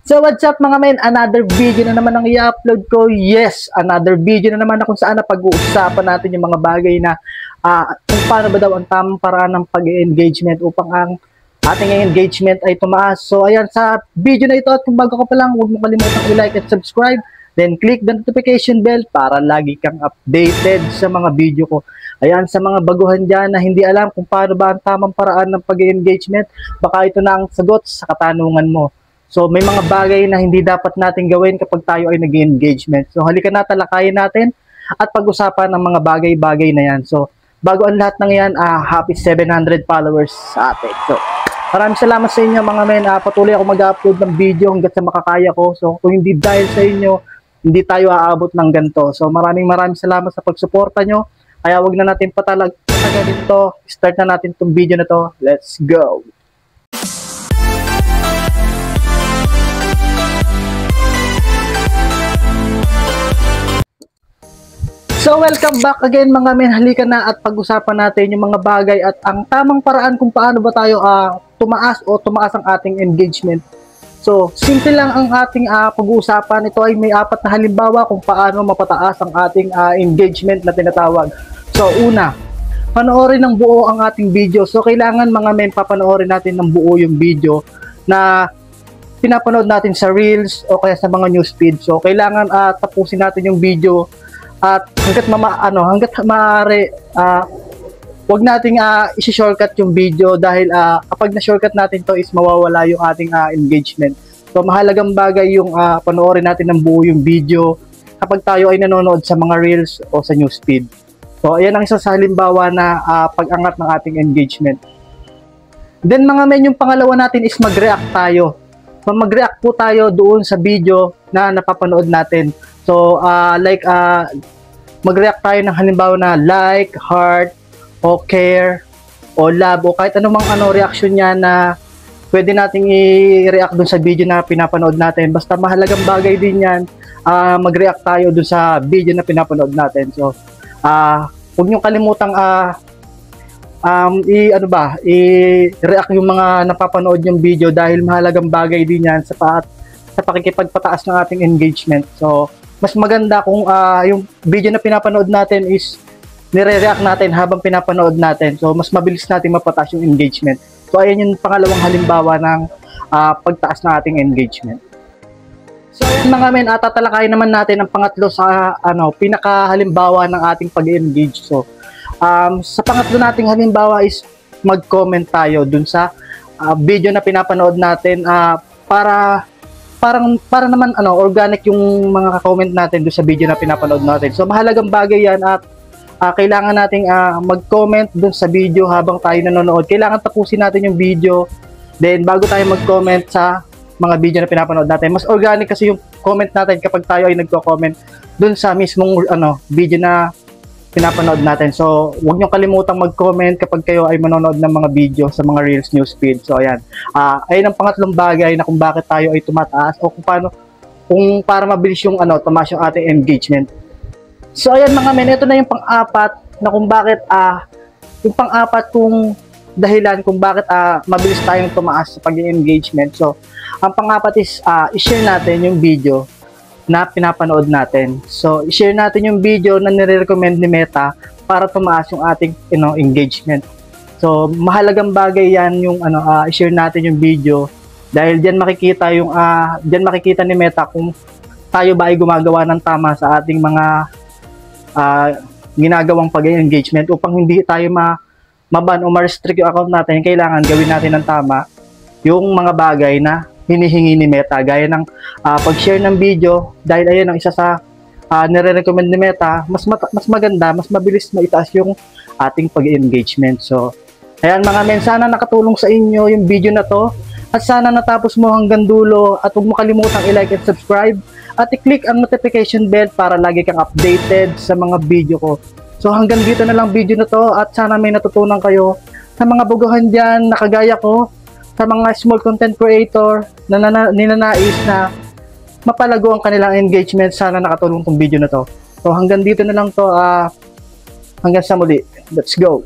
So what's up mga men, another video na naman ang i-upload ko. Yes, another video na naman na kung saan na pag-uusapan natin yung mga bagay na kung paano ba daw ang tamang paraan ng pag-engagement upang ang ating engagement ay tumaas. So ayan, sa video na ito at kung bago ka pa lang, huwag mo kalimutang i-like at subscribe. Then click the notification bell para lagi kang updated sa mga video ko. Ayan, sa mga baguhan dyan na hindi alam kung paano ba ang tamang paraan ng pag-engagement, baka ito na ang sagot sa katanungan mo. So may mga bagay na hindi dapat natin gawin kapag tayo ay nag-engagement. So halika na, talakayin natin at pag-usapan ng mga bagay-bagay na yan. So bago ang lahat ng yan, happy 700 followers sa atin. So maraming salamat sa inyo mga men. Patuloy ako mag-upload ng video hanggat sa makakaya ko. So kung hindi dahil sa inyo, hindi tayo aabot ng ganito. So maraming salamat sa pagsuporta nyo. Kaya wag na natin patagalin to. Start na natin itong video na to. Let's go! So welcome back again mga men. Halika na at pag-usapan natin yung mga bagay at ang tamang paraan kung paano ba tayo tumaas ang ating engagement. So simple lang ang ating pag-uusapan. Ito ay may 4 na halimbawa kung paano mapataas ang ating engagement na tinatawag. So una, panoorin ng buo ang ating video. So kailangan mga men, papanoorin natin ng buo yung video na pinapanood natin sa Reels o kaya sa mga newsfeed. So kailangan tapusin natin yung video. At hanggat maaari, wag nating i-shortcut yung video dahil kapag na-shortcut natin to is mawawala yung ating engagement. So mahalagang bagay yung panoorin natin ng buo yung video kapag tayo ay nanonood sa mga Reels o sa newsfeed. So ayan ang isa sa halimbawa na pag-angat ng ating engagement. Then mga men, yung pangalawa natin is mag-react tayo. So mag-react po tayo doon sa video na napapanood natin. So, mag-react tayo ng halimbawa na like, heart, o care, o love, o kahit anumang reaction niya na pwede nating i-react dun sa video na pinapanood natin. Basta mahalagang bagay din yan, mag-react tayo dun sa video na pinapanood natin. So, huwag niyong kalimutang i-react yung mga napapanood yung video dahil mahalagang bagay din yan sa pakikipagpataas ng ating engagement. So, mas maganda kung yung video na pinapanood natin is nire-react natin habang pinapanood natin. So, mas mabilis natin mapataas yung engagement. So, ayan yung pangalawang halimbawa ng pagtaas ng ating engagement. So, ayan mga men, tatalakayin naman natin ang pangatlo sa pinakahalimbawa ng ating pag-engage. So, sa pangatlo nating halimbawa is mag-comment tayo dun sa video na pinapanood natin para naman organic yung mga comment natin doon sa video na pinapanood natin. So mahalagang bagay yan at kailangan nating mag-comment doon sa video habang tayo nanonood. Kailangan tapusin natin yung video. Then bago tayo mag-comment sa mga video na pinapanood natin. Mas organic kasi yung comment natin kapag tayo ay nagko-comment doon sa mismong video na pinapanood natin. So, huwag niyo kalimutang mag-comment kapag kayo ay manonood ng mga video sa mga Reels newsfeed. So, ayan. Ayun ang pangatlong bagay na kung bakit tayo ay tumataas o kung para mabilis yung tumaas yung ating engagement. So, ayan mga men, ito na yung pang-apat na kung bakit kung dahilan kung bakit mabilis tayong tumaas sa pag-engagement. So, ang pang-apat is i-share natin yung video na pinapanood natin. So, i-share natin yung video na nire-recommend ni Meta para tumaas yung ating engagement. So, mahalagang bagay yan yung i-share natin yung video dahil diyan makikita ni Meta kung tayo ba ay gumagawa ng tama sa ating mga ginagawang pag-engagement upang hindi tayo maban o ma-restrict yung account natin. Kailangan gawin natin ng tama yung mga bagay na hinihingi ni Meta, gaya ng pag-share ng video dahil ayun ang isa sa nire-recommend ni Meta. Mas maganda, mas mabilis maitaas yung ating pag-engagement. So, ayan mga men, sana nakatulong sa inyo yung video na to at sana natapos mo hanggang dulo at huwag mo kalimutang i-like and subscribe at i-click ang notification bell para lagi kang updated sa mga video ko. So, hanggang dito na lang video na to at sana may natutunan kayo sa mga baguhan dyan na kagaya ko, sa mga small content creator na ninanais na mapalago ang kanilang engagement. Sana nakatulong tong video na to. So hanggang dito na lang to. Hanggang sa muli. Let's go!